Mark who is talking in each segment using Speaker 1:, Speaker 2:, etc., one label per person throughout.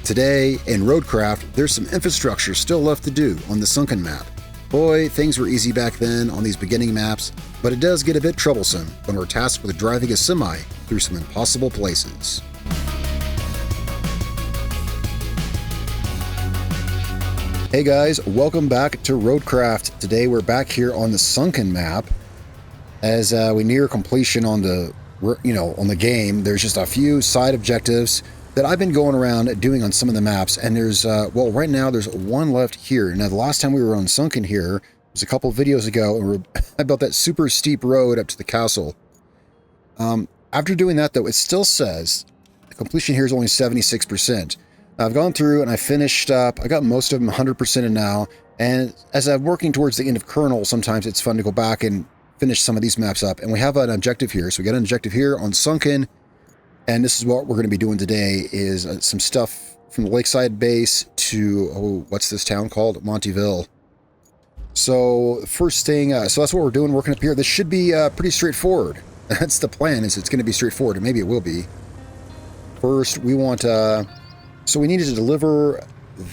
Speaker 1: Today, in Roadcraft, there's some infrastructure still left to do on the Sunken map. Boy, things were easy back then on these beginning maps, but it does get a bit troublesome when we're tasked with driving a semi through some impossible places. Hey guys, welcome back to Roadcraft. Today we're back here on the Sunken map. As we near completion on the, on the game, there's just a few side objectives that I've been going around doing on some of the maps, and there's, well, right now there's one left here. Now, the last time we were on Sunken here was a couple videos ago, and I built that super steep road up to the castle. After doing that, though, it still says the completion here is only 76%. I've gone through and I finished up. I got most of them 100% in now, and as I'm working towards the end of Kernel, sometimes it's fun to go back and finish some of these maps up. And we have an objective here, so we got an objective here on Sunken. And this is what we're going to be doing today, is some stuff from the lakeside base to, oh, what's this town called? Montyville. So the first thing, so that's what we're doing, working up here. This should be pretty straightforward. That's the plan, is it's going to be straightforward, and maybe it will be. First, we want, so we needed to deliver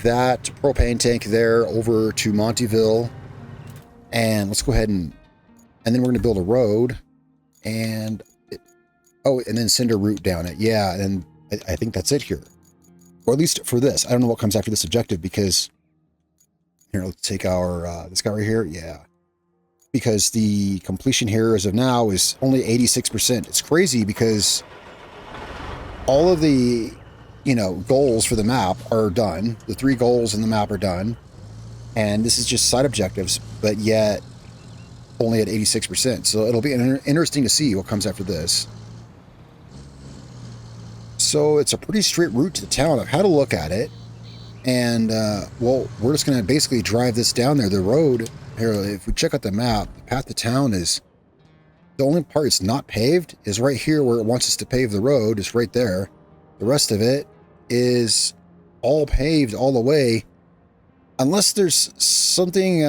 Speaker 1: that propane tank there over to Montyville. And let's go ahead and then we're going to build a road. And oh, and then send a route down it. Yeah, and I think that's it here. Or at least for this. I don't know what comes after this objective, because here, let's take our this guy right here. Yeah. Because the completion here as of now is only 86%. It's crazy because all of the, goals for the map are done. The 3 goals in the map are done. And this is just side objectives, but yet only at 86%. So it'll be interesting to see what comes after this. So it's a pretty straight route to the town. I've had a look at it, and well, we're just going to basically drive this down there. The road here, if we check out the map, the path to town is, the only part it's not paved is right here where it wants us to pave the road, is right there. The rest of it is all paved all the way, unless there's something,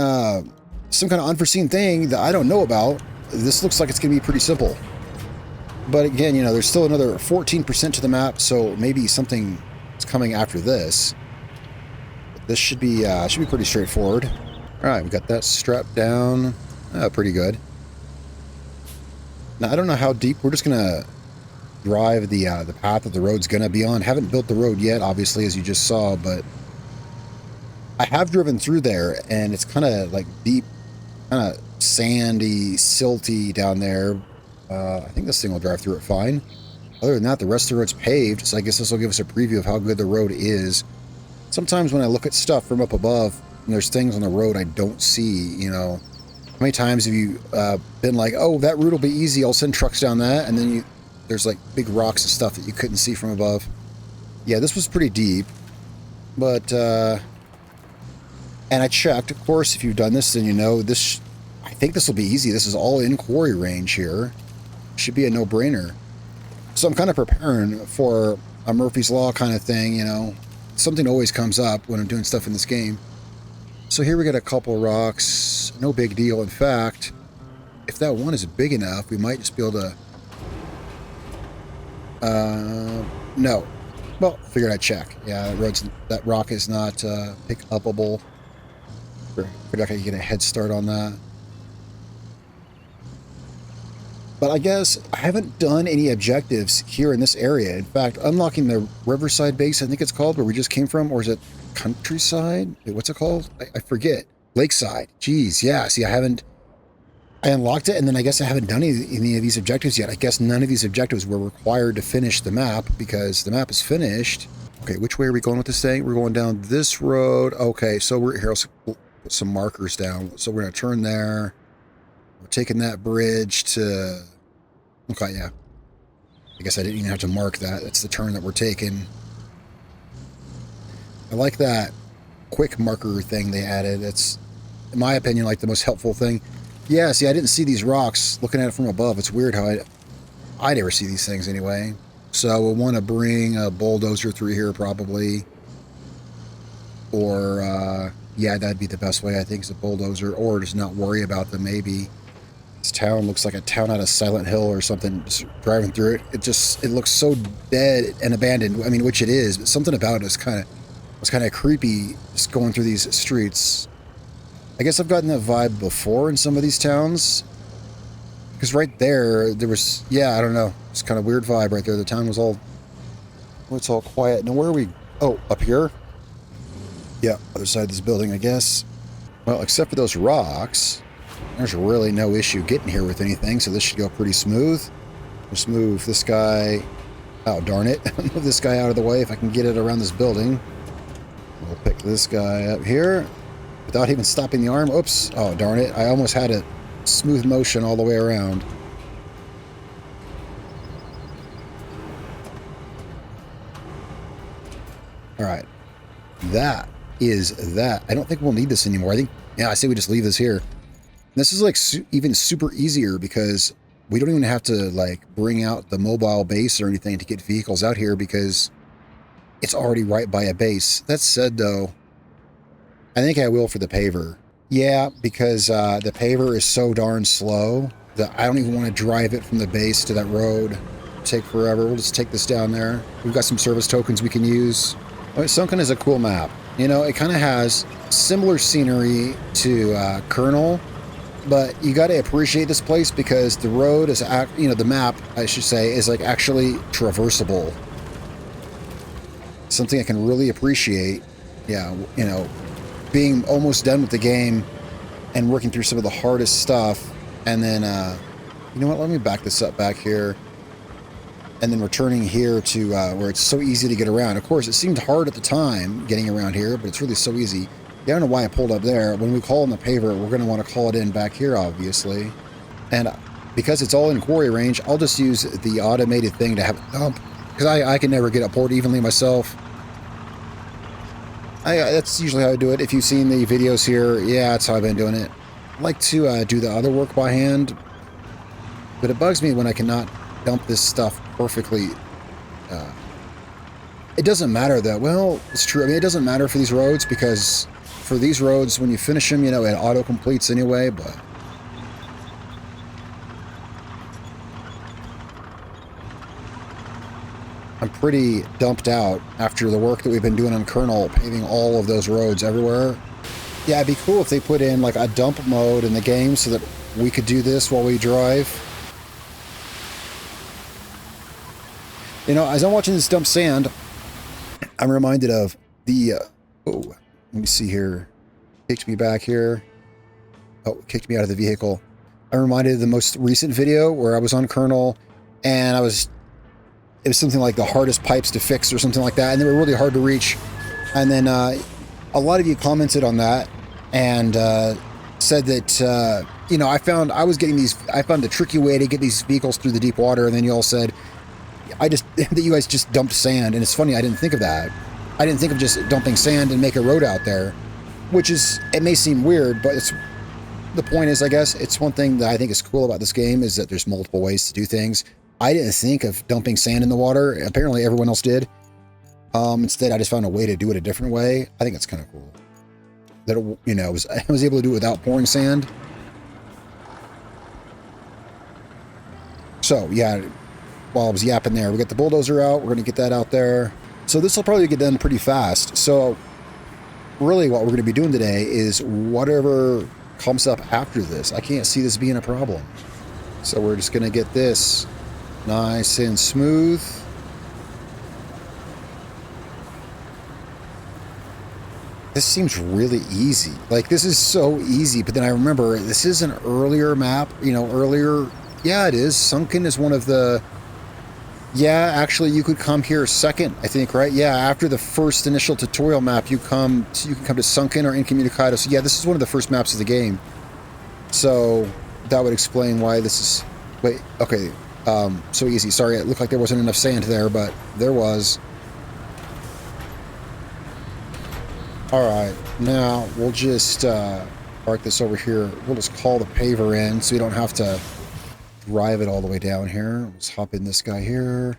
Speaker 1: some kind of unforeseen thing that I don't know about. This looks like it's going to be pretty simple. But again, there's still another 14% to the map, so maybe something is coming after this. But this should be pretty straightforward. All right, we got that strapped down. Pretty good. Now, I don't know how deep. We're just gonna drive the path that the road's gonna be on. Haven't built the road yet, obviously, as you just saw, but I have driven through there, and it's kind of like deep, kind of sandy, silty down there. I think this thing will drive through it fine. Other than that, the rest of the road's paved, so I guess this will give us a preview of how good the road is. Sometimes when I look at stuff from up above, and there's things on the road I don't see, How many times have you been like, oh, that route will be easy, I'll send trucks down that, and then there's like big rocks and stuff that you couldn't see from above. Yeah, this was pretty deep, but, and I checked, of course, if you've done this, then this, I think this will be easy. This is all in quarry range here. Should be a no-brainer. So I'm kind of preparing for a Murphy's Law kind of thing, Something always comes up when I'm doing stuff in this game. So here we got a couple rocks. No big deal. In fact, if that one is big enough, we might just be able to... no. Well, figured I'd check. Yeah, that rock is not pick-upable. Figured I could get a head start on that. But I guess I haven't done any objectives here in this area. In fact, unlocking the Riverside base, I think it's called, where we just came from, or is it Countryside? Wait, what's it called? I forget. Lakeside. Jeez, yeah. See, I unlocked it, and then I guess I haven't done any of these objectives yet. I guess none of these objectives were required to finish the map, because the map is finished. Okay, which way are we going with this thing? We're going down this road. Okay, so we're here. Let's put some markers down. So we're going to turn there. We're taking that bridge to... Okay, yeah. I guess I didn't even have to mark that. That's the turn that we're taking. I like that quick marker thing they added. It's, in my opinion, like the most helpful thing. Yeah, see, I didn't see these rocks looking at it from above. It's weird how I never see these things anyway. So we'll want to bring a bulldozer through here probably. Or, yeah, that'd be the best way, I think, is a bulldozer. Or just not worry about them, maybe. This town looks like a town out of Silent Hill or something. Just driving through it, it looks so dead and abandoned. I mean, which it is, but something about it was kind of creepy. Just going through these streets. I guess I've gotten that vibe before in some of these towns. Because right there was, yeah, I don't know. It's kind of weird vibe right there. The town was all, it's all quiet. Now where are we? Oh, up here? Yeah, other side of this building, I guess. Well, except for those rocks, there's really no issue getting here with anything, so this should go pretty smooth. Just move this guy. Oh, darn it. Move this guy out of the way if I can get it around this building. We'll pick this guy up here without even stopping the arm. Oops. Oh, darn it. I almost had a smooth motion all the way around. All right. That is that. I don't think we'll need this anymore. I think, yeah, I say we just leave this here. This is like even super easier because we don't even have to like bring out the mobile base or anything to get vehicles out here because it's already right by a base. That said though, I think I will for the paver. Yeah, because the paver is so darn slow that I don't even want to drive it from the base to that road. It'll take forever. We'll just take this down there. We've got some service tokens we can use. Oh, Sunken is a cool map. You know, it kind of has similar scenery to Kernel. But you got to appreciate this place because the road is, you know, the map, I should say, is like actually traversable. Something I can really appreciate. Yeah, you know, being almost done with the game and working through some of the hardest stuff. And then, you know what, let me back this up back here. And then returning here to where it's so easy to get around. Of course, it seemed hard at the time getting around here, but it's really so easy. Yeah, I don't know why I pulled up there. When we call in the paver, we're going to want to call it in back here, obviously. And because it's all in quarry range, I'll just use the automated thing to have it dump. Because I can never get up port evenly myself. That's usually how I do it. If you've seen the videos here, yeah, that's how I've been doing it. I like to do the other work by hand. But it bugs me when I cannot dump this stuff perfectly. It doesn't matter, though. Well, it's true. I mean, it doesn't matter for these roads because... For these roads, when you finish them, you know, it auto-completes anyway, but... I'm pretty dumped out after the work that we've been doing on Kernel, paving all of those roads everywhere. Yeah, it'd be cool if they put in, like, a dump mode in the game so that we could do this while we drive. You know, as I'm watching this dump sand, I'm reminded of the... oh... Let me see here. Kicked me back here. Oh, kicked me out of the vehicle. I'm reminded of the most recent video where I was on Kernel and it was something like the hardest pipes to fix or something like that. And they were really hard to reach. And then a lot of you commented on that and said that, you know, I found the tricky way to get these vehicles through the deep water. And then you all said, that you guys just dumped sand. And it's funny, I didn't think of that. I didn't think of just dumping sand and make a road out there, which is, it may seem weird, but the point is, I guess, it's one thing that I think is cool about this game is that there's multiple ways to do things. I didn't think of dumping sand in the water. Apparently everyone else did. Instead, I just found a way to do it a different way. I think it's kind of cool. That, you know, I was able to do it without pouring sand. So, yeah, while I was yapping there, we got the bulldozer out. We're going to get that out there. So this will probably get done pretty fast. So really what we're going to be doing today is whatever comes up after this. I can't see this being a problem. So we're just going to get this nice and smooth. This seems really easy. Like, this is so easy. But then I remember this is an earlier map, you know, earlier. Yeah, it is. Sunken is one of the... Yeah, actually, you could come here second, I think, right? Yeah, after the first initial tutorial map, you can come to Sunken or Incommunicado. So yeah, this is one of the first maps of the game. So that would explain why this is... Wait, okay. So easy. Sorry, it looked like there wasn't enough sand there, but there was. Alright, now we'll just park this over here. We'll just call the paver in so we don't have to drive it all the way down here. Let's hop in this guy here.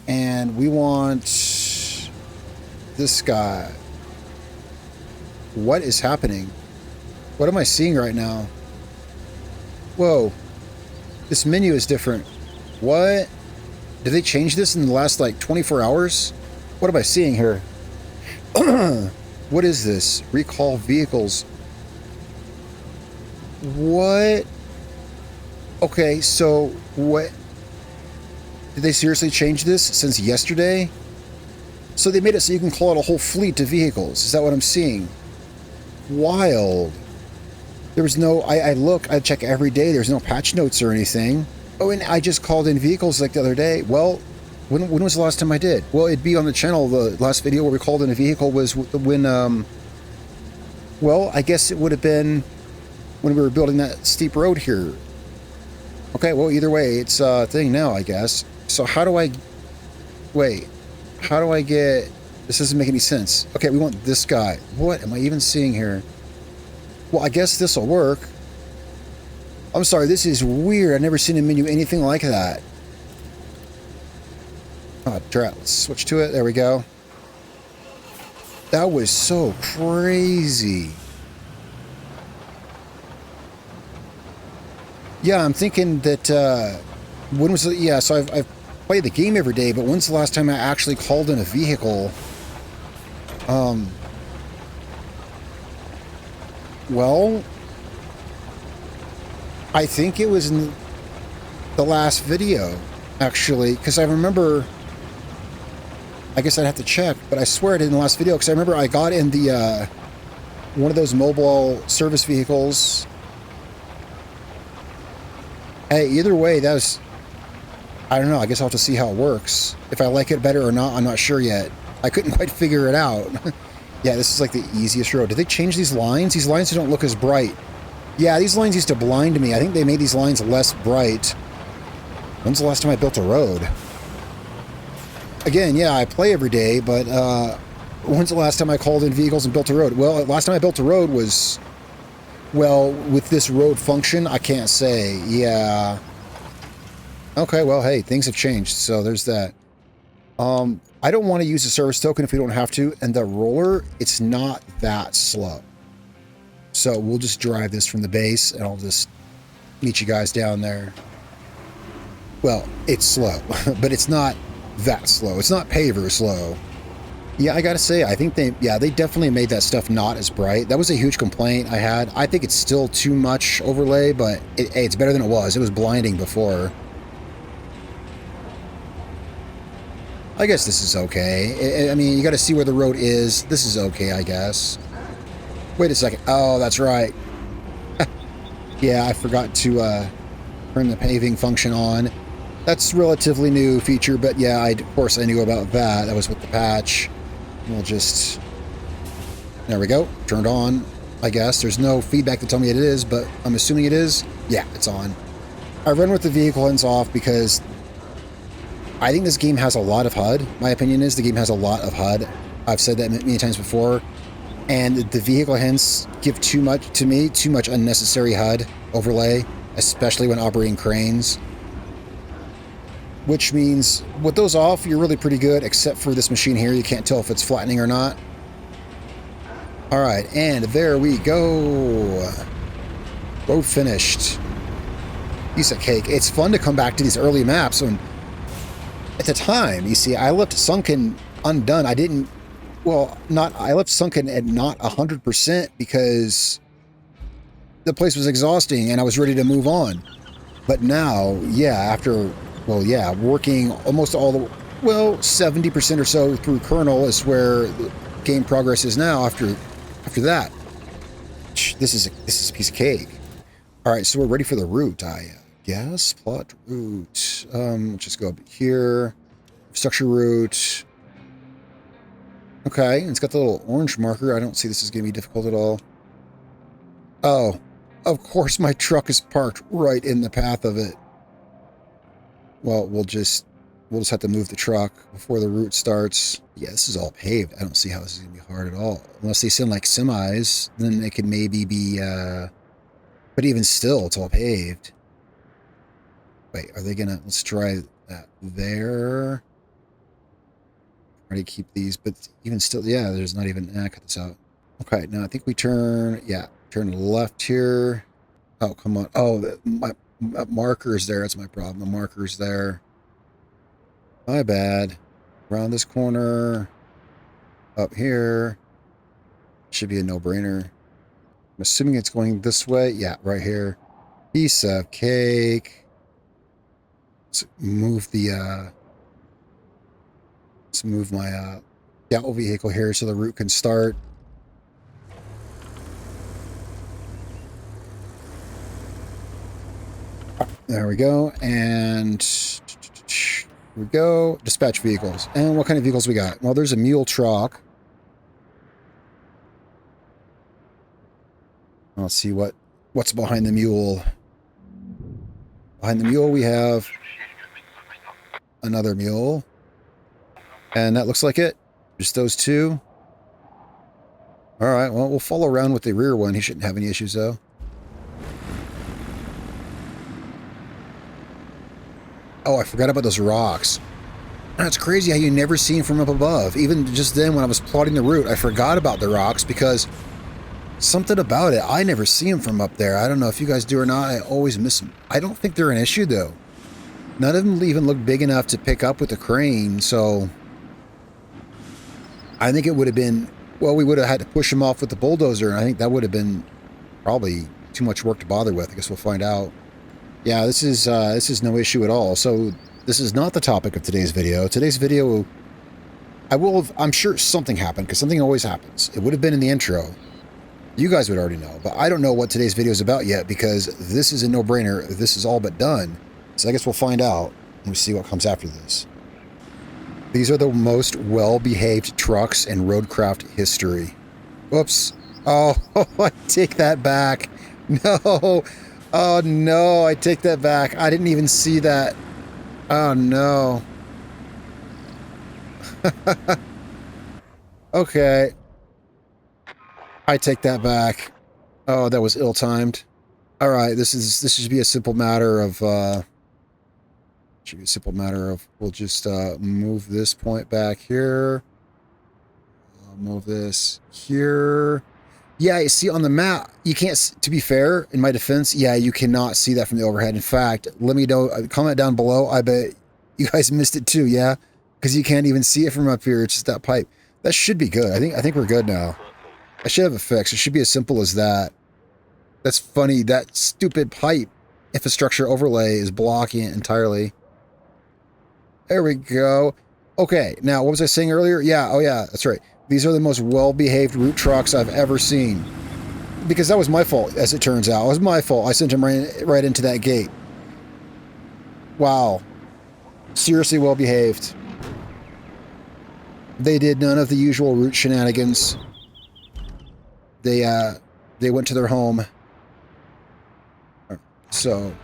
Speaker 1: And we want this guy. What is happening? What am I seeing right now? Whoa. This menu is different. What? Did they change this in the last, like, 24 hours? What am I seeing here? What is this? Recall vehicles. What? Okay, so what? Did they seriously change this since yesterday? So they made it so you can call out a whole fleet of vehicles. Is that what I'm seeing? Wild. There was no, I check every day. There's no patch notes or anything. Oh, and I just called in vehicles like the other day. Well, when was the last time I did? Well, it'd be on the channel. The last video where we called in a vehicle was when, well, I guess it would have been when we were building that steep road here. Okay, well, either way, it's a thing now, I guess. So how do I, wait, how do I get, this doesn't make any sense. Okay, we want this guy. What am I even seeing here? Well, I guess this will work. I'm sorry, this is weird. I've never seen a menu anything like that. Oh, drat. Let's switch to it. There we go. That was so crazy. Yeah, I'm thinking that, when was the, yeah, so I've played the game every day, but when's the last time I actually called in a vehicle? Well, I think it was in the last video, actually, because I remember, I guess I'd have to check, but I swear I did in the last video, because I remember I got in the, one of those mobile service vehicles. Hey, either way, that was, I don't know, I guess I'll have to see how it works. If I like it better or not, I'm not sure yet. I couldn't quite figure it out. Yeah, this is like the easiest road. Did they change these lines? These lines don't look as bright. Yeah, these lines used to blind me. I think they made these lines less bright. When's the last time I built a road? Again, yeah, I play every day, but when's the last time I called in vehicles and built a road? Well, last time I built a road was, well, with this road function, I can't say. Yeah. Okay, well, hey, things have changed, so there's that. I don't want to use a service token if we don't have to, and the roller, it's not that slow. So we'll just drive this from the base, and I'll just meet you guys down there. Well, it's slow, but it's not that slow. It's not paver slow. Yeah, I gotta say, I think they definitely made that stuff not as bright. That was a huge complaint I had. I think it's still too much overlay, but it's better than it was. It was blinding before. I guess this is okay. I mean, you gotta see where the road is. This is okay, I guess. Wait a second. Oh, that's right. Yeah, I forgot to turn the paving function on. That's relatively new feature, but yeah, of course I knew about that. That was with the patch. We'll just... There we go. Turned on, I guess. There's no feedback to tell me it is, but I'm assuming it is. Yeah, it's on. I run with the vehicle hints off because I think this game has a lot of HUD. My opinion is the game has a lot of HUD. I've said that many times before. And the vehicle hints give too much, to me, too much unnecessary HUD overlay, especially when operating cranes. Which means, with those off, you're really pretty good, except for this machine here. You can't tell if it's flattening or not. Alright, and there we go. Road finished. Piece of cake. It's fun to come back to these early maps when, at the time, you see, I left Sunken undone. I didn't, well, I left Sunken at not 100% because the place was exhausting and I was ready to move on. But now, yeah, after... Well, yeah, working almost all the, well, 70% or so through kernel is where the game progress is now after that. This is a piece of cake. All right, so we're ready for the route, I guess. Plot route. Let's just go up here. Structure route. Okay, it's got the little orange marker. I don't see this is going to be difficult at all. Oh, of course my truck is parked right in the path of it. Well, we'll just have to move the truck before the route starts. Yeah, this is all paved. I don't see how this is going to be hard at all. Unless they send like semis, then it could maybe be, but even still, it's all paved. Wait, are they gonna, let's try that there. Try to keep these, but even still, yeah, there's not even, cut this out. Okay, now I think we turn, yeah, turn left here. Oh, come on. Oh, my marker's there. That's my problem. The marker's there. My bad. Around this corner. Up here. Should be a no-brainer. I'm assuming it's going this way. Yeah, right here. Piece of cake. Let's move the, let's move my, scout vehicle here so the route can start. There we go. And here we go. Dispatch vehicles. And what kind of vehicles we got? Well, there's a mule truck. Let's see what's behind the mule. Behind the mule, we have another mule. And that looks like it. Just those two. All right, well, we'll follow around with the rear one. He shouldn't have any issues, though. Oh, I forgot about those rocks. It's crazy how you never see them from up above. Even just then when I was plotting the route, I forgot about the rocks because something about it, I never see them from up there. I don't know if you guys do or not. I always miss them. I don't think they're an issue, though. None of them even look big enough to pick up with the crane, so I think it would have been, well, we would have had to push them off with the bulldozer, and I think that would have been probably too much work to bother with. I guess we'll find out. Yeah, this is no issue at all. So this is not the topic of today's video. Today's video, I'm sure something happened, because something always happens. It would have been in the intro. You guys would already know, but I don't know what today's video is about yet, because this is a no-brainer. This is all but done. So I guess we'll find out and we'll see what comes after this. These are the most well-behaved trucks in Roadcraft history. Whoops. Oh, I take that back. No. Oh, no, I take that back. I didn't even see that. Oh, no. Okay. I take that back. Oh, that was ill-timed. All right, this should be a simple matter of, we'll just move this point back here. I'll move this here. Yeah, you see on the map, you can't, to be fair, in my defense, yeah, you cannot see that from the overhead. In fact, let me know, comment down below. I bet you guys missed it too, yeah? Because you can't even see it from up here. It's just that pipe. That should be good. I think we're good now. I should have a fix. It should be as simple as that. That's funny. That stupid pipe infrastructure overlay is blocking it entirely. There we go. Okay, now, what was I saying earlier? Yeah, oh yeah, that's right. These are the most well-behaved route trucks I've ever seen. Because that was my fault, as it turns out. It was my fault. I sent him right into that gate. Wow. Seriously well-behaved. They did none of the usual route shenanigans. They went to their home. So,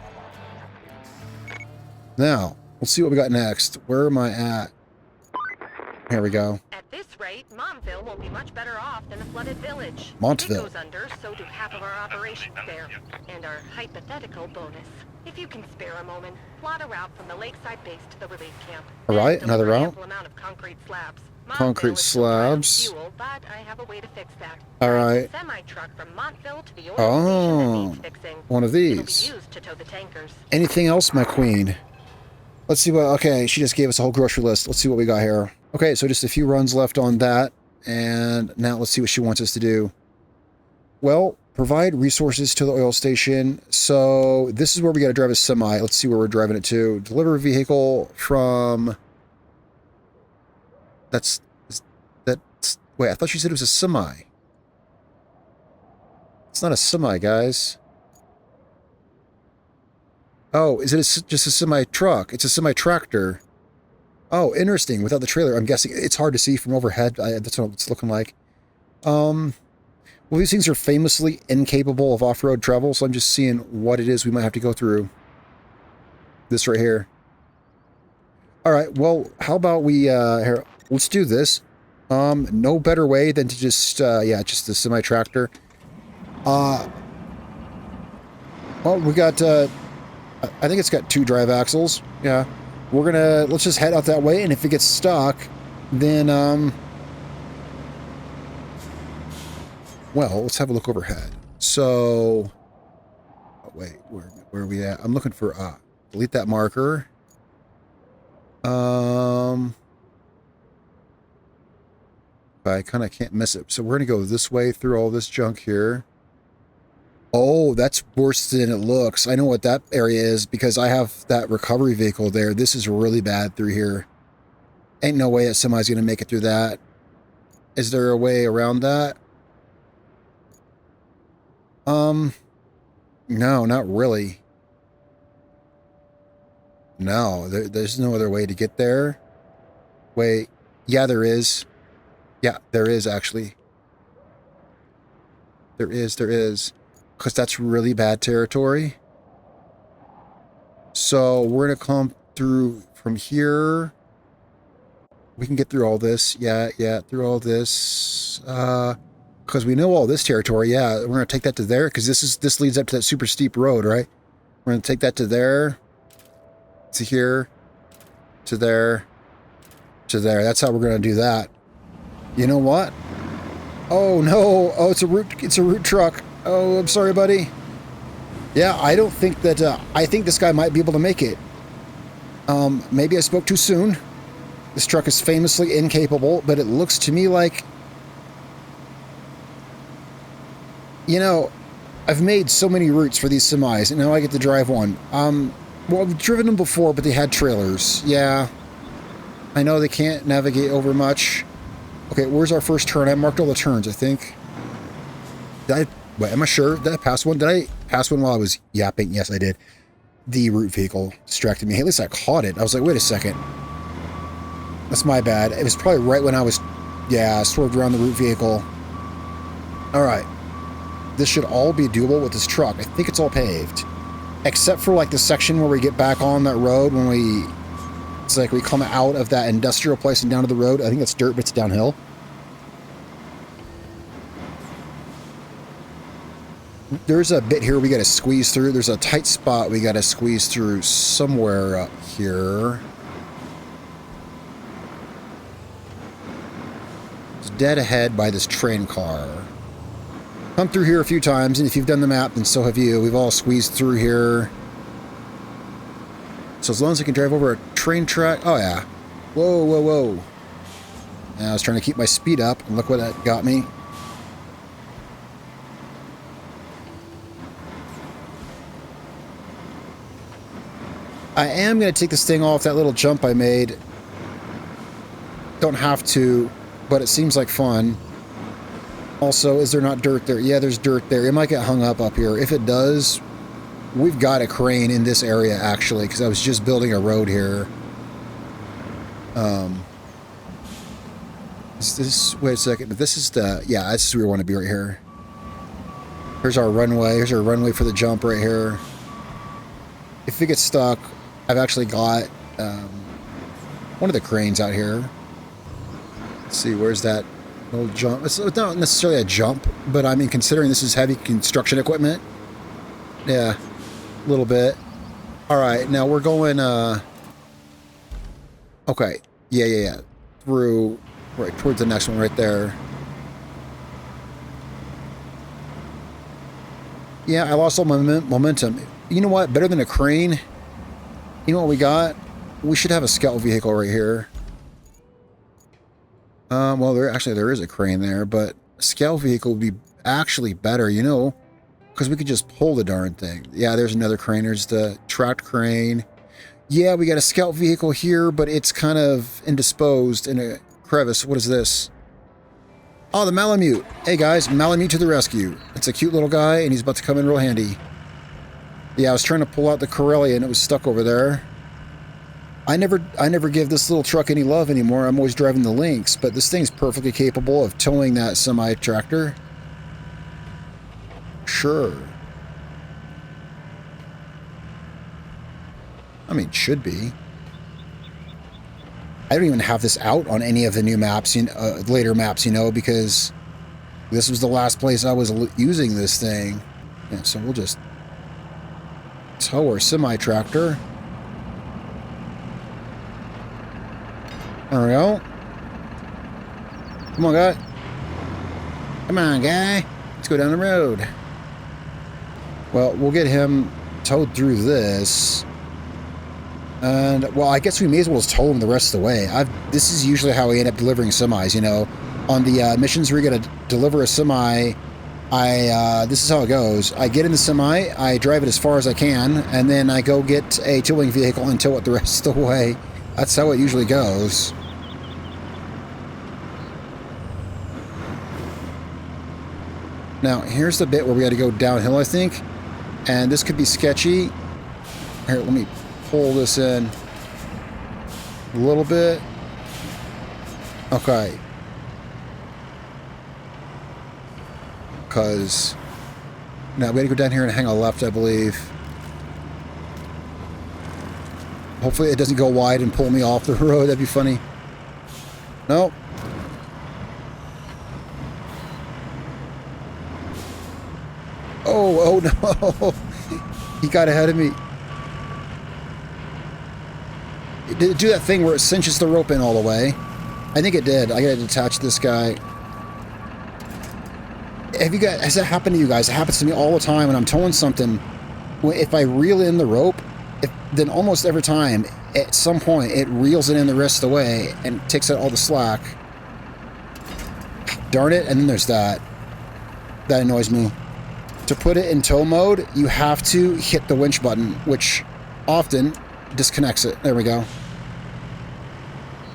Speaker 1: now, let's see what we got next. Where am I at? Here we go.
Speaker 2: At this rate, Montville will be much better off than the flooded village.
Speaker 1: Montville.
Speaker 2: If it goes under, so do half of our operations there. And our hypothetical bonus. If you can spare a moment, plot a route from the lakeside base to the relief camp.
Speaker 1: All right, another route.
Speaker 2: Amount of concrete slabs.
Speaker 1: Concrete slabs.
Speaker 2: Fuel, but I have a way to fix that.
Speaker 1: All right.
Speaker 2: Semi-truck from Montville to the oil station that needs fixing.
Speaker 1: One of these.
Speaker 2: It'll be used to tow the tankers.
Speaker 1: Anything else, my queen? Let's see what, okay, she just gave us a whole grocery list. Let's see what we got here. Okay, so just a few runs left on that. And now let's see what she wants us to do. Well, provide resources to the oil station. So this is where we got to drive a semi. Let's see where we're driving it to. Deliver a vehicle from... That's... Wait, I thought she said it was a semi. It's not a semi, guys. Oh, is it just a semi-truck? It's a semi-tractor. Oh, interesting. Without the trailer, I'm guessing it's hard to see from overhead. That's what it's looking like. Well, these things are famously incapable of off-road travel, so I'm just seeing what it is we might have to go through. This right here. All right, well, how about we, here, let's do this. No better way than to just, yeah, just the semi-tractor. Well, we got, I think it's got 2 drive axles. Yeah. We're gonna, let's just head out that way, and if it gets stuck, then, well, let's have a look overhead. So, wait, where are we at? I'm looking for, delete that marker. I kind of can't miss it. So we're going to go this way through all this junk here. Oh, that's worse than it looks. I know what that area is because I have that recovery vehicle there. This is really bad through here. Ain't no way a semi's going to make it through that. Is there a way around that? No, not really. No, there's no other way to get there. Wait, yeah, there is. Yeah, there is actually. There is. Because that's really bad territory. So we're going to come through from here. We can get through all this. Yeah, through all this. Because we know all this territory. Yeah, we're going to take that to there. Because this leads up to that super steep road, right? We're going to take that to there. To here. To there. To there. That's how we're going to do that. You know what? Oh no! Oh, it's a root truck. Oh, I'm sorry, buddy. Yeah, I don't think that. I think this guy might be able to make it. Maybe I spoke too soon. This truck is famously incapable, but it looks to me like, you know, I've made so many routes for these semis, and now I get to drive one. Well, I've driven them before, but they had trailers. Yeah, I know they can't navigate over much. Okay, where's our first turn? I marked all the turns, I think. Wait, am I sure? Did I pass one? Did I pass one while I was yapping? Yes, I did. The root vehicle distracted me. Hey, at least I caught it. I was like, wait a second. That's my bad. It was probably right when I was, yeah, swerved around the root vehicle. All right. This should all be doable with this truck. I think it's all paved. Except for like the section where we get back on that road when it's like we come out of that industrial place and down to the road. I think it's dirt, but it's downhill. There's a bit here we got to squeeze through. There's a tight spot we got to squeeze through somewhere up here. It's dead ahead by this train car. Come through here a few times, and if you've done the map, then so have you. We've all squeezed through here. So as long as I can drive over a train track... Oh, yeah. Whoa, whoa, whoa. And I was trying to keep my speed up, and look what that got me. I am going to take this thing off that little jump I made. Don't have to, but it seems like fun. Also, is there not dirt there? Yeah, there's dirt there. It might get hung up here. If it does... We've got a crane in this area, actually, because I was just building a road here. Is this... Wait a second. This is the... Yeah, this is where we want to be right here. Here's our runway. Here's our runway for the jump right here. If it gets stuck, I've actually got one of the cranes out here. Let's see, where's that little jump? It's not necessarily a jump, but I mean, considering this is heavy construction equipment. Yeah. A little bit. Alright, now we're going, okay. Yeah. Through, right, towards the next one right there. Yeah, I lost all my momentum. You know what? Better than a crane. You know what we got? We should have a scout vehicle right here. Well, there is a crane there, but a scout vehicle would be actually better, you know? Because we could just pull the darn thing. Yeah, there's another crane. There's the tracked crane. Yeah, we got a scout vehicle here, but it's kind of indisposed in a crevice. What is this? Oh, the Malamute. Hey, guys, Malamute to the rescue. It's a cute little guy, and he's about to come in real handy. Yeah, I was trying to pull out the Corellia, and it was stuck over there. I never give this little truck any love anymore. I'm always driving the Lynx, but this thing's perfectly capable of towing that semi-tractor. Sure. I mean, it should be. I don't even have this out on any of the new maps, later maps, you know, because this was the last place I was using this thing. Yeah, so we'll just tow our semi-tractor. There we go. Come on, guy. Come on, guy. Let's go down the road. Well, we'll get him towed through this. And, well, I guess we may as well just tow him the rest of the way. This is usually how we end up delivering semis, you know. On the missions where you're going to deliver a semi, this is how it goes. I get in the semi, I drive it as far as I can, and then I go get a towing vehicle and tow it the rest of the way. That's how it usually goes. Now, here's the bit where we got to go downhill, I think. And this could be sketchy. Here, let me pull this in a little bit. Okay. Because now we got to go down here and hang a left, I believe. Hopefully it doesn't go wide and pull me off the road. That'd be funny. Nope. Oh no. He got ahead of me. Did it do that thing where it cinches the rope in all the way? I think it did. I gotta detach this guy. Has that happened to you guys? It happens to me all the time when I'm towing something. If I reel in the rope, then almost every time, at some point, it reels it in the rest of the way and takes out all the slack. Darn it, and then there's that. That annoys me. To put it in tow mode, you have to hit the winch button, which often disconnects it. There we go.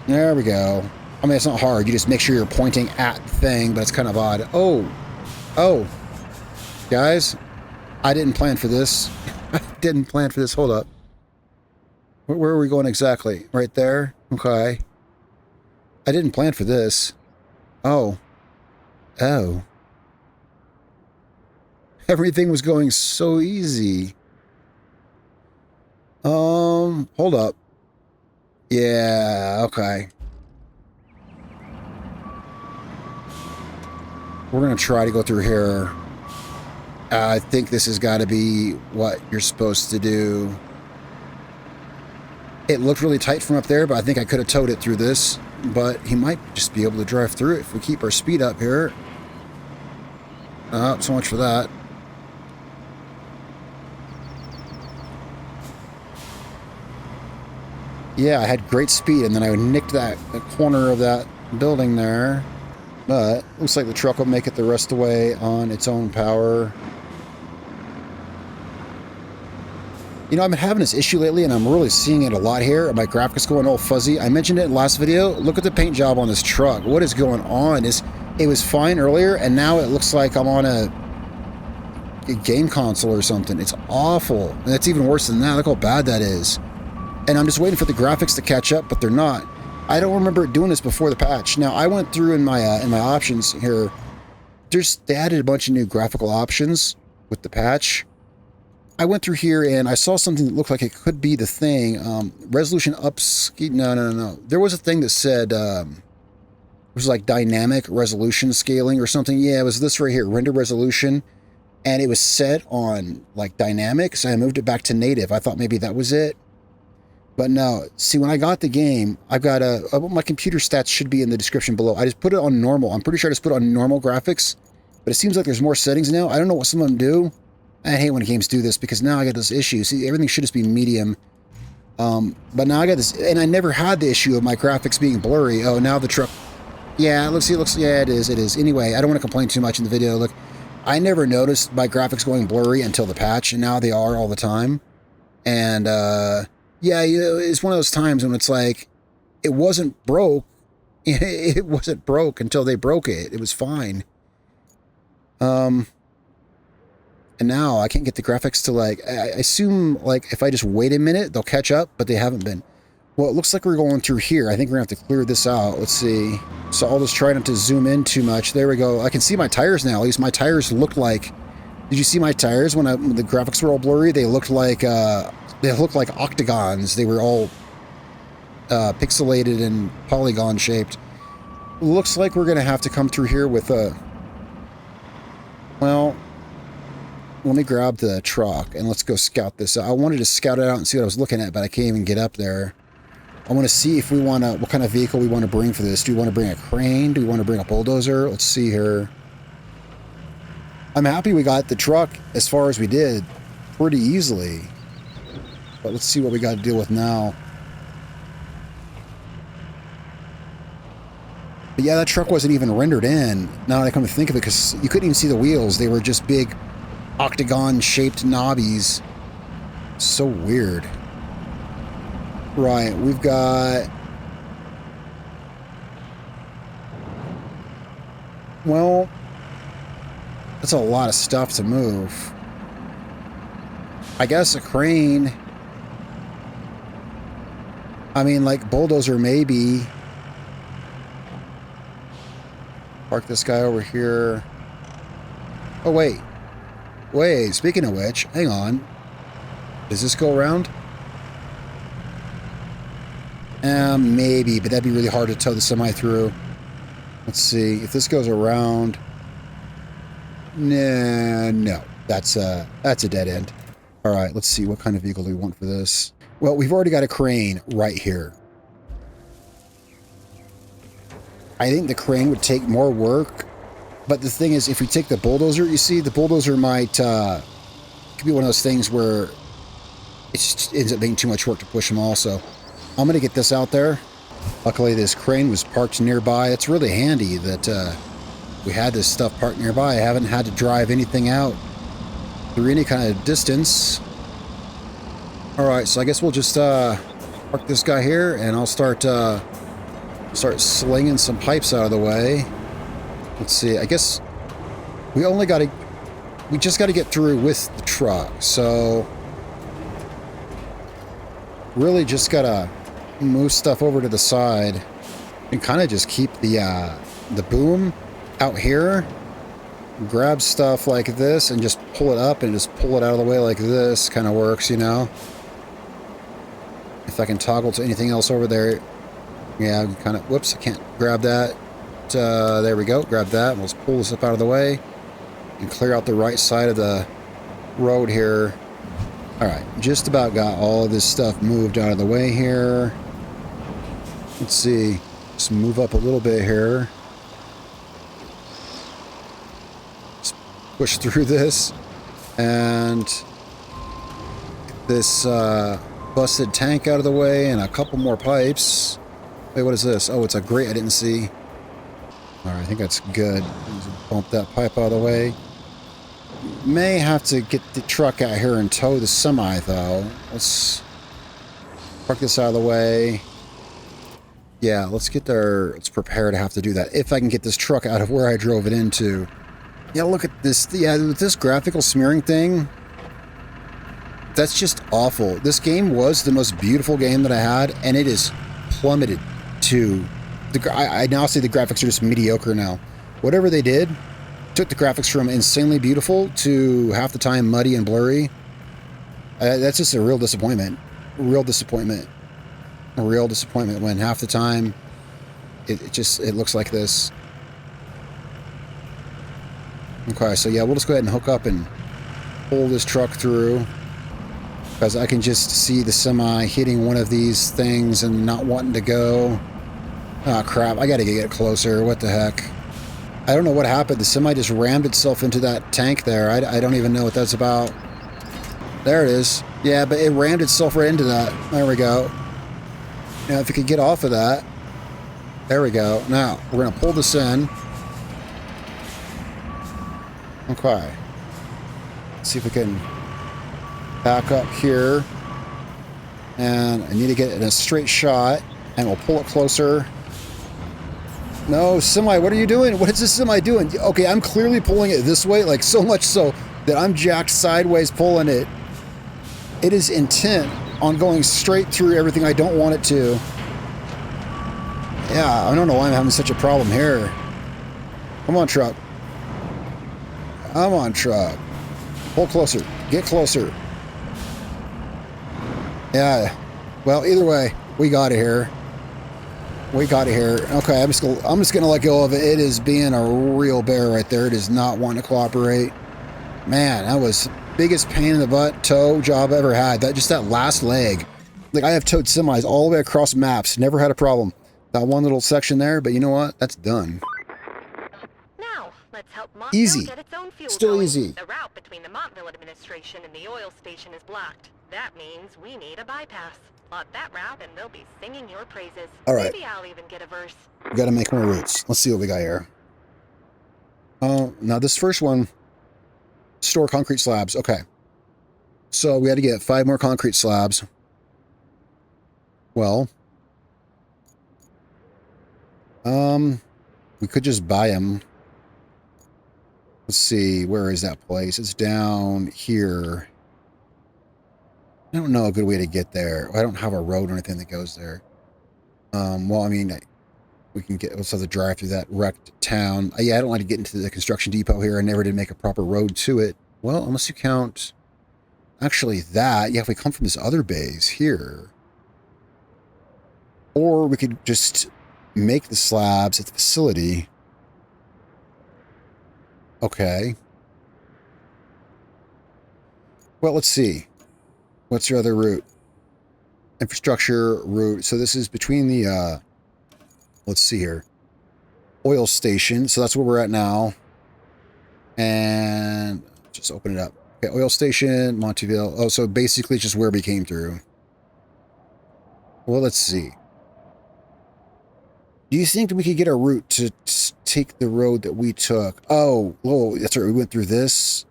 Speaker 1: There we go. I mean, it's not hard. You just make sure you're pointing at the thing, but it's kind of odd. Oh. Guys, I didn't plan for this. I didn't plan for this. Hold up. Where are we going exactly? Right there? Okay. I didn't plan for this. Oh. Everything was going so easy. Hold up. Yeah, okay. We're going to try to go through here. I think this has got to be what you're supposed to do. It looked really tight from up there, but I think I could have towed it through this. But he might just be able to drive through it if we keep our speed up here. So much for that. Yeah, I had great speed, and then I nicked the corner of that building there. But looks like the truck will make it the rest of the way on its own power. You know, I've been having this issue lately, and I'm really seeing it a lot here. My graphics going all fuzzy. I mentioned it in the last video. Look at the paint job on this truck. What is going on? It was fine earlier, and now it looks like I'm on a game console or something. It's awful. And that's even worse than that. Look how bad that is. And I'm just waiting for the graphics to catch up, but they're not. I don't remember doing this before the patch. Now, I went through in my options here. They added a bunch of new graphical options with the patch. I went through here and I saw something that looked like it could be the thing. Resolution no. There was a thing that said it was like dynamic resolution scaling or something. Yeah, it was this right here, render resolution. And it was set on like dynamic, so I moved it back to native. I thought maybe that was it. But no, see, when I got the game, I've got my computer stats should be in the description below. I just put it on normal. I'm pretty sure I just put it on normal graphics, but it seems like there's more settings now. I don't know what some of them do. I hate when games do this because now I got this issue. See, everything should just be medium. But now I got this, and I never had the issue of my graphics being blurry. Oh, now the truck. Yeah, yeah, it is. Anyway, I don't want to complain too much in the video. Look, I never noticed my graphics going blurry until the patch, and now they are all the time. And, yeah, it's one of those times when it's like, it wasn't broke. It wasn't broke until they broke it. It was fine. And now I can't get the graphics to like, I assume like if I just wait a minute, they'll catch up, but they haven't been. Well, it looks like we're going through here. I think we're gonna have to clear this out. Let's see. So I'll just try not to zoom in too much. There we go. I can see my tires now. At least my tires look like, did you see my tires when the graphics were all blurry? They looked like octagons. They were all pixelated and polygon shaped. Looks like we're gonna have to come through here with a, well, let me grab the truck and let's go scout this out. I wanted to scout it out and see what I was looking at, but I can't even get up there. I want to see if we want to, what kind of vehicle we want to bring for this. Do we want to bring a crane? Do we want to bring a bulldozer? Let's see here. I'm happy we got the truck as far as we did pretty easily. But let's see what we got to deal with now. But yeah, that truck wasn't even rendered in, now that I come to think of it, because you couldn't even see the wheels. They were just big octagon-shaped knobbies. So weird. Right, we've got... Well, that's a lot of stuff to move. I guess a crane... I mean, like, bulldozer maybe... Park this guy over here. Oh, wait. Wait, speaking of which, hang on. Does this go around? Maybe, but that'd be really hard to tow the semi through. Let's see. If this goes around... Nah, no. That's a dead end. All right, let's see. What kind of vehicle do we want for this? Well, we've already got a crane right here. I think the crane would take more work, but the thing is, if we take the bulldozer, you see, the bulldozer might could be one of those things where it just ends up being too much work to push them all. So I'm going to get this out there. Luckily, this crane was parked nearby. It's really handy that we had this stuff parked nearby. I haven't had to drive anything out through any kind of distance. All right, so I guess we'll just park this guy here, and I'll start slinging some pipes out of the way. Let's see. I guess we just got to get through with the truck. So really just got to move stuff over to the side and kind of just keep the boom out here. Grab stuff like this and just pull it up and just pull it out of the way like this. Kind of works, you know. If I can toggle to anything else over there. Yeah, kind of, whoops, I can't grab that. There we go, grab that. Let's pull this up out of the way and clear out the right side of the road here. All right, just about got all of this stuff moved out of the way here. Let's see, just move up a little bit here. Just push through this. And this busted tank out of the way and a couple more pipes. Wait, what is this? Oh, it's a grate I didn't see. All right, I think that's good. Bump that pipe out of the way. May have to get the truck out here and tow the semi, though. Let's park this out of the way. Yeah, let's get there. Let's prepare to have to do that. If I can get this truck out of where I drove it into. Yeah, look at this. Yeah, with this graphical smearing thing, that's just awful. This game was the most beautiful game that I had, and it is plummeted to I now say the graphics are just mediocre now. Whatever they did took the graphics from insanely beautiful to half the time muddy and blurry. That's just a real disappointment. Real disappointment. A real disappointment when half the time it looks like this. Okay, so yeah, we'll just go ahead and hook up and pull this truck through, because I can just see the semi hitting one of these things and not wanting to go. Oh crap, I gotta get closer. What the heck? I don't know what happened. The semi just rammed itself into that tank there. I don't even know what that's about. There it is. Yeah, but it rammed itself right into that. There we go. Now, if you could get off of that. There we go. Now, we're going to pull this in. Okay. Let's see if we can back up here. And I need to get it in a straight shot. And we'll pull it closer. No, semi, what are you doing? What is this semi doing? Okay, I'm clearly pulling it this way, like so much so that I'm jacked sideways pulling it. It is intent on going straight through everything I don't want it to. Yeah, I don't know why I'm having such a problem here. Come on, truck. Come on, truck. Pull closer. Get closer. Yeah. Well, either way, we got it here. We got it here. Okay, I'm just gonna let go of it. It is being a real bear right there. It is not wanting to cooperate. Man, that was the biggest pain in the butt tow job I ever had. That last leg. Like, I have towed semis all the way across maps. Never had a problem. That one little section there, but you know what? That's done.
Speaker 2: Now, let's help Montville
Speaker 1: Easy.
Speaker 2: get its own fuel
Speaker 1: Still
Speaker 2: going.
Speaker 1: easy.
Speaker 2: The route between the Montville administration and the oil station is blocked. That means we need a bypass. Plot that route and they'll be singing your praises.
Speaker 1: All right.
Speaker 2: Maybe I'll even get a verse.
Speaker 1: We got to make more routes. Let's see what we got here. Now this first one, store concrete slabs. Okay. So we had to get 5 more concrete slabs. Well, we could just buy them. Let's see, where is that place? It's down here. I don't know a good way to get there. I don't have a road or anything that goes there. Well, I mean, we can get, let's have to drive through that wrecked town. Yeah, I don't like to get into the construction depot here. I never did make a proper road to it. Well, unless you count, actually that, yeah, if we come from this other base here. Or we could just make the slabs at the facility. Okay. Well, let's see. What's your other route? Infrastructure route. So this is between the, let's see here. Oil station. So that's where we're at now. And just open it up. Okay, oil station, Montville. Oh, so basically just where we came through. Well, let's see. Do you think we could get a route to take the road that we took? Oh, that's right. We went through this.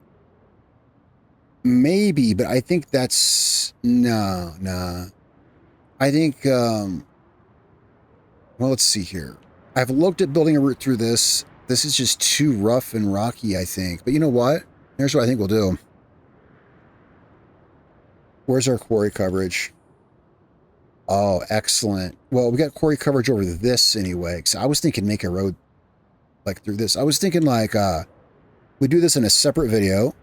Speaker 1: Maybe, but I think that's... No. I think... well, let's see here. I've looked at building a route through this. This is just too rough and rocky, I think. But you know what? Here's what I think we'll do. Where's our quarry coverage? Oh, excellent. Well, we got quarry coverage over this anyway. So I was thinking make a road like through this. I was thinking like we do this in a separate video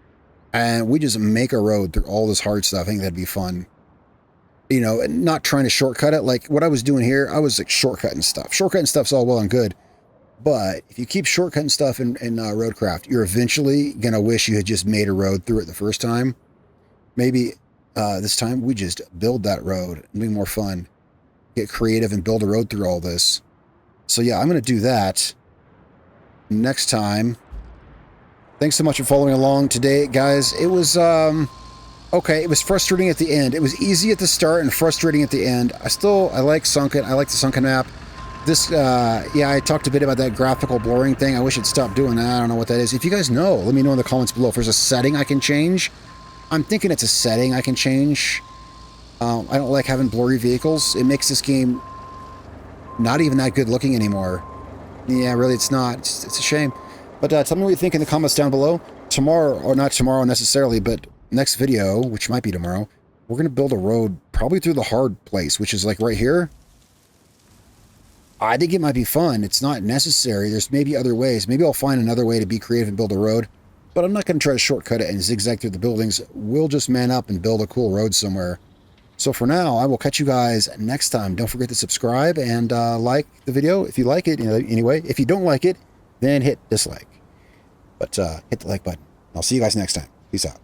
Speaker 1: and we just make a road through all this hard stuff. I think that'd be fun. You know, and not trying to shortcut it. Like what I was doing here, I was like shortcutting stuff. Shortcutting stuff's all well and good. But if you keep shortcutting stuff in Roadcraft, you're eventually going to wish you had just made a road through it the first time. Maybe this time we just build that road. It'll be more fun. Get creative and build a road through all this. So yeah, I'm going to do that next time. Thanks so much for following along today, guys. It was, okay, it was frustrating at the end. It was easy at the start and frustrating at the end. I like Sunken. I like the Sunken map. This, yeah, I talked a bit about that graphical blurring thing. I wish it'd stop doing that. I don't know what that is. If you guys know, let me know in the comments below if there's a setting I can change. I'm thinking it's a setting I can change. I don't like having blurry vehicles. It makes this game not even that good looking anymore. Yeah, really, it's not. It's a shame. But tell me what you think in the comments down below. Tomorrow, or not tomorrow necessarily, but next video, which might be tomorrow, we're going to build a road probably through the hard place, which is like right here. I think it might be fun. It's not necessary. There's maybe other ways. Maybe I'll find another way to be creative and build a road. But I'm not going to try to shortcut it and zigzag through the buildings. We'll just man up and build a cool road somewhere. So for now, I will catch you guys next time. Don't forget to subscribe and like the video if you like it. Anyway, if you don't like it, then hit dislike. But hit the like button. I'll see you guys next time. Peace out.